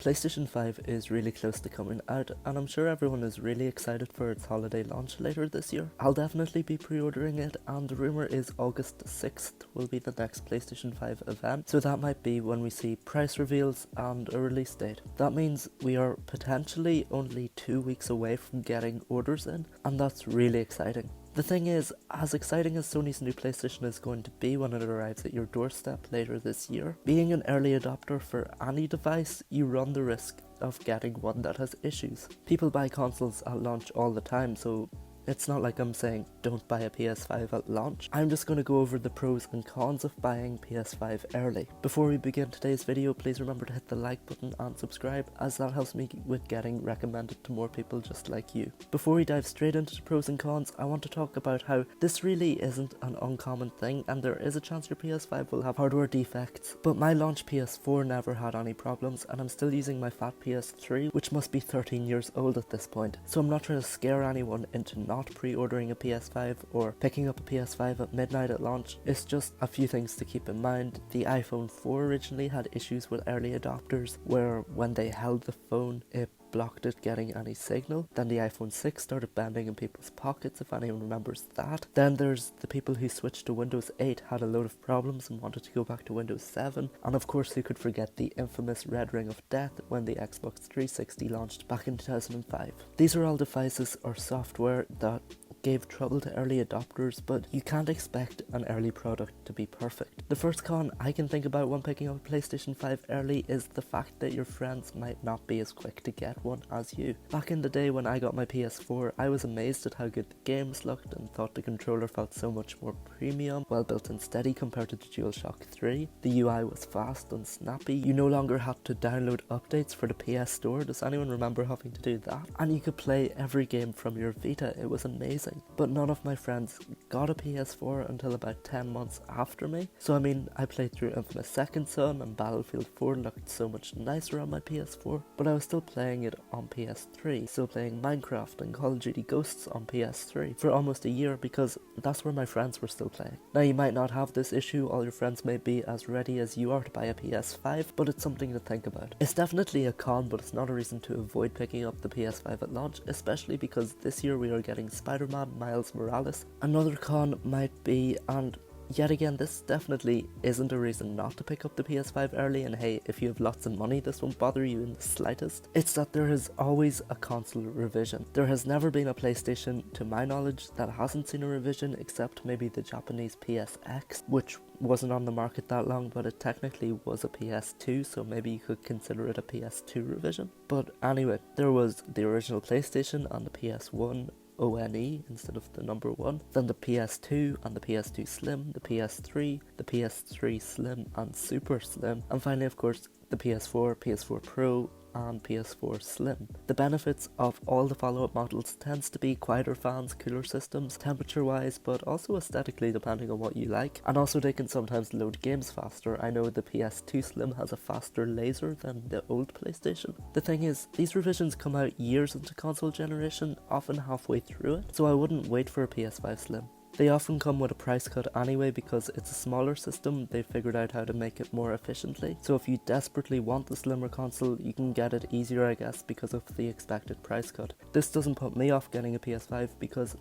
PlayStation 5 is really close to coming out, and I'm sure everyone is really excited for its holiday launch later this year. I'll definitely be pre-ordering it, and the rumour is August 6th will be the next PlayStation 5 event, so that might be when we see price reveals and a release date. That means we are potentially only 2 weeks away from getting orders in, and that's really exciting. The thing is, as exciting as Sony's new PlayStation is going to be when it arrives at your doorstep later this year, being an early adopter for any device, you run the risk of getting one that has issues. People buy consoles at launch all the time, so it's not like I'm saying don't buy a PS5 at launch. I'm just going to go over the pros and cons of buying PS5 early. Before we begin today's video, please remember to hit the like button and subscribe, as that helps me with getting recommended to more people just like you. Before we dive straight into the pros and cons, I want to talk about how this really isn't an uncommon thing, and there is a chance your PS5 will have hardware defects, but my launch PS4 never had any problems, and I'm still using my fat PS3, which must be 13 years old at this point, so I'm not trying to scare anyone into not pre-ordering a PS5 or picking up a PS5 at midnight at launch. It's just a few things to keep in mind. The iPhone 4 originally had issues with early adopters where when they held the phone it blocked it getting any signal. Then the iPhone 6 started bending in people's pockets, if anyone remembers that. Then there's the people who switched to Windows 8 had a load of problems and wanted to go back to Windows 7. And of course who could forget the infamous red ring of death when the Xbox 360 launched back in 2005. These are all devices or software that gave trouble to early adopters, but you can't expect an early product to be perfect. The first con I can think about when picking up a PlayStation 5 early is the fact that your friends might not be as quick to get one as you. Back in the day when I got my PS4, I was amazed at how good the games looked and thought the controller felt so much more premium, well built and steady compared to the DualShock 3. The UI was fast and snappy. You no longer had to download updates for the PS Store. Does anyone remember having to do that? And you could play every game from your Vita. It was amazing. But none of my friends got a PS4 until about 10 months after me. So I mean, I played through Infamous Second Son, and Battlefield 4 looked so much nicer on my PS4, but I was still playing it on PS3, still playing Minecraft and Call of Duty Ghosts on PS3 for almost a year because that's where my friends were still playing. Now you might not have this issue, all your friends may be as ready as you are to buy a PS5, but it's something to think about. It's definitely a con, but it's not a reason to avoid picking up the PS5 at launch, especially because this year we are getting Spider-Man Miles Morales. Another con might be, and yet again this definitely isn't a reason not to pick up the PS5 early, and hey, if you have lots of money this won't bother you in the slightest, it's that there is always a console revision. There has never been a PlayStation, to my knowledge, that hasn't seen a revision, except maybe the Japanese PSX, which wasn't on the market that long, but it technically was a PS2, so maybe you could consider it a PS2 revision. But anyway, there was the original PlayStation and the PS1 ONE instead of the number 1, then the PS2 and the PS2 Slim, the PS3, the PS3 Slim and Super Slim, and finally of course the PS4, PS4 Pro and PS4 Slim. The benefits of all the follow-up models tends to be quieter fans, cooler systems, temperature wise, but also aesthetically depending on what you like, and also they can sometimes load games faster. I know the PS2 Slim has a faster laser than the old PlayStation. The thing is, these revisions come out years into console generation, often halfway through it, so I wouldn't wait for a PS5 Slim. They often come with a price cut anyway because it's a smaller system. They've figured out how to make it more efficiently, so if you desperately want the slimmer console you can get it easier, I guess, because of the expected price cut. This doesn't put me off getting a PS5 because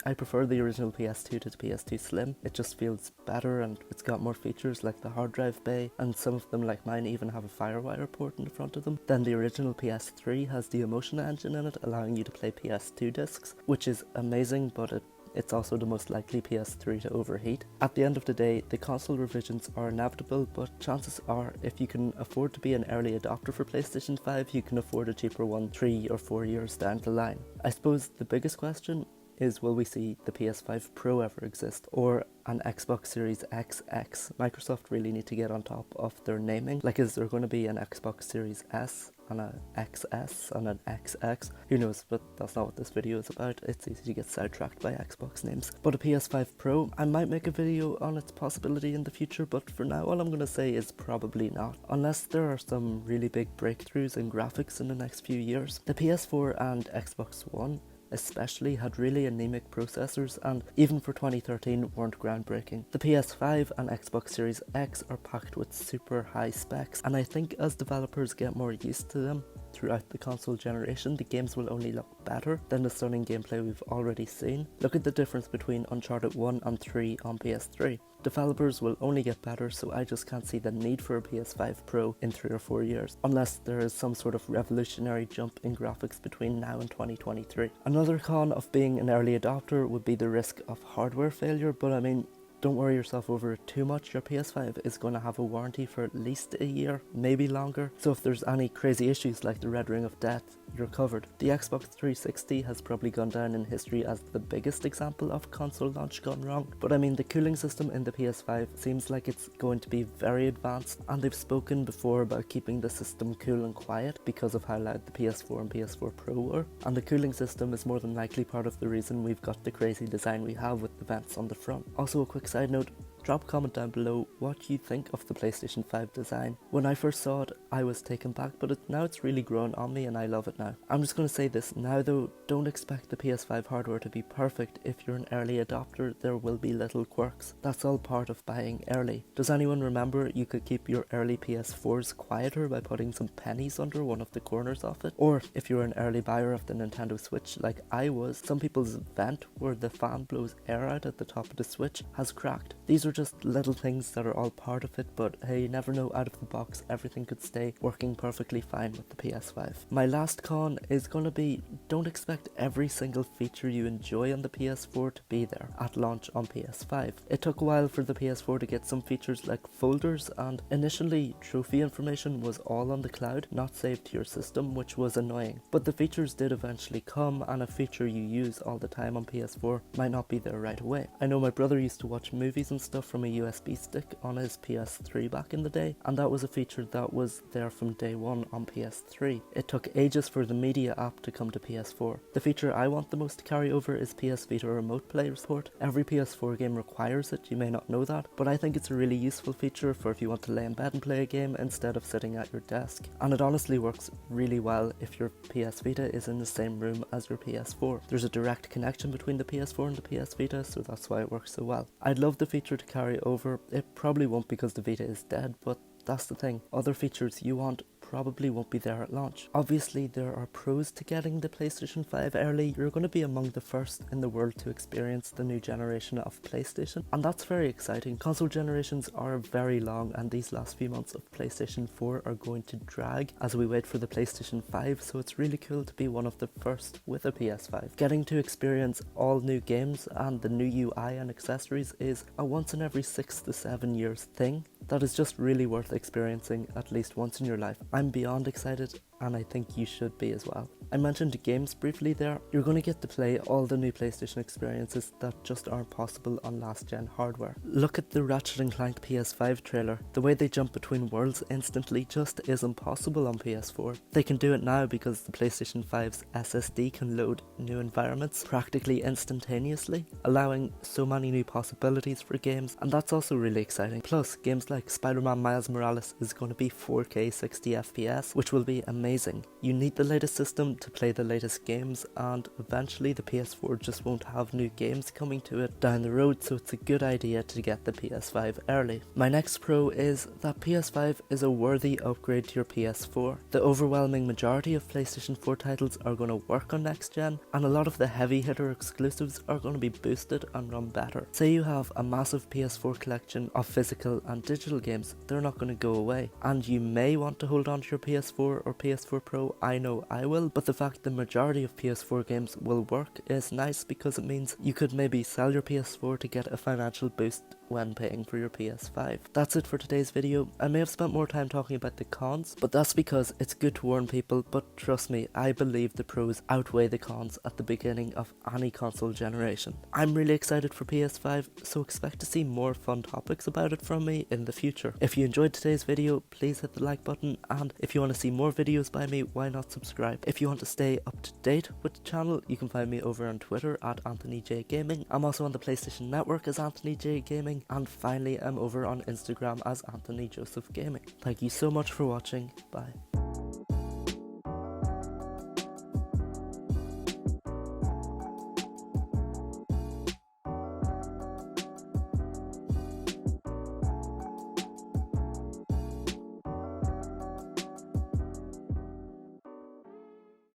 I prefer the original PS2 to the PS2 Slim. It just feels better and it's got more features like the hard drive bay, and some of them like mine even have a FireWire port in the front of them. Then the original PS3 has the Emotion engine in it, allowing you to play PS2 discs, which is amazing, but it's also the most likely PS3 to overheat. At the end of the day, the console revisions are inevitable, but chances are if you can afford to be an early adopter for PlayStation 5, you can afford a cheaper one 3 or 4 years down the line. I suppose the biggest question is, will we see the PS5 Pro ever exist, or an Xbox Series XX? Microsoft really need to get on top of their naming. Like, is there going to be an Xbox Series S and an XS and an XX? Who knows, but that's not what this video is about. It's easy to get sidetracked by Xbox names. But a PS5 Pro, I might make a video on its possibility in the future, but for now all I'm going to say is probably not, unless there are some really big breakthroughs in graphics in the next few years. The PS4 and Xbox One especially had really anemic processors and even for 2013 weren't groundbreaking. The PS5 and Xbox Series X are packed with super high specs, and I think as developers get more used to them throughout the console generation, the games will only look better than the stunning gameplay we've already seen. Look at the difference between Uncharted 1 and 3 on PS3. Developers will only get better, so I just can't see the need for a PS5 Pro in 3 or 4 years, unless there is some sort of revolutionary jump in graphics between now and 2023. Another con of being an early adopter would be the risk of hardware failure, but I mean, don't worry yourself over it too much. Your PS5 is going to have a warranty for at least a year, maybe longer, so if there's any crazy issues like the red ring of death, you're covered. The Xbox 360 has probably gone down in history as the biggest example of console launch gone wrong, but I mean, the cooling system in the PS5 seems like it's going to be very advanced, and they've spoken before about keeping the system cool and quiet because of how loud the PS4 and PS4 Pro were, and the cooling system is more than likely part of the reason we've got the crazy design we have with the vents on the front. Also, a quick side note, drop a comment down below what you think of the PlayStation 5 design. When I first saw it, I was taken back, but now it's really grown on me and I love it now. I'm just going to say this now though, don't expect the PS5 hardware to be perfect. If you're an early adopter, there will be little quirks. That's all part of buying early. Does anyone remember you could keep your early PS4s quieter by putting some pennies under one of the corners of it? Or if you're an early buyer of the Nintendo Switch like I was, some people's vent where the fan blows air out at the top of the Switch has cracked. These are just little things that are all part of it, but hey, you never know, out of the box everything could stay working perfectly fine with the PS5. My last con is gonna be, don't expect every single feature you enjoy on the PS4 to be there at launch on PS5. It took a while for the PS4 to get some features like folders, and initially trophy information was all on the cloud, not saved to your system, which was annoying. But the features did eventually come, and a feature you use all the time on PS4 might not be there right away. I know my brother used to watch movies and stuff from a USB stick on his PS3 back in the day, and that was a feature that was there from day one on PS3. It took ages for the media app to come to PS4. The feature I want the most to carry over is PS Vita remote play support. Every PS4 game requires it, you may not know that, but I think it's a really useful feature for if you want to lay in bed and play a game instead of sitting at your desk. And it honestly works really well if your PS Vita is in the same room as your PS4. There's a direct connection between the PS4 and the PS Vita, so that's why it works so well. I'd love the feature to carry over. It probably won't because the Vita is dead, but that's the thing. Other features you want probably won't be there at launch. Obviously there are pros to getting the PlayStation 5 early. You're going to be among the first in the world to experience the new generation of PlayStation, and that's very exciting. Console generations are very long, and these last few months of PlayStation 4 are going to drag as we wait for the PlayStation 5, so it's really cool to be one of the first with a PS5. Getting to experience all new games and the new UI and accessories is a once in every 6 to 7 years thing that is just really worth experiencing at least once in your life. I'm beyond excited, and I think you should be as well. I mentioned games briefly there. You're going to get to play all the new PlayStation experiences that just aren't possible on last gen hardware. Look at the Ratchet & Clank PS5 trailer. The way they jump between worlds instantly just isn't possible on PS4. They can do it now because the PlayStation 5's SSD can load new environments practically instantaneously, allowing so many new possibilities for games, and that's also really exciting. Plus, games like Spider-Man Miles Morales is going to be 4K 60 FPS, which will be amazing. You need the latest system to play the latest games, and eventually the PS4 just won't have new games coming to it down the road, so it's a good idea to get the PS5 early. My next pro is that PS5 is a worthy upgrade to your PS4. The overwhelming majority of PlayStation 4 titles are going to work on next gen, and a lot of the heavy hitter exclusives are going to be boosted and run better. Say you have a massive PS4 collection of physical and digital games, they're not going to go away, and you may want to hold on to your PS4 or PS4 Pro. I know I will, but the fact the majority of PS4 games will work is nice because it means you could maybe sell your PS4 to get a financial boost when paying for your PS5. That's it for today's video. I may have spent more time talking about the cons, but that's because it's good to warn people, but trust me, I believe the pros outweigh the cons at the beginning of any console generation. I'm really excited for PS5, so expect to see more fun topics about it from me in the future. If you enjoyed today's video, please hit the like button, and if you want to see more videos by me, why not subscribe? If you want to stay up to date with the channel, you can find me over on Twitter at AnthonyJGaming. I'm also on the PlayStation Network as AnthonyJGaming, and finally I'm over on Instagram as AnthonyJosephGaming. Thank you so much for watching. Bye.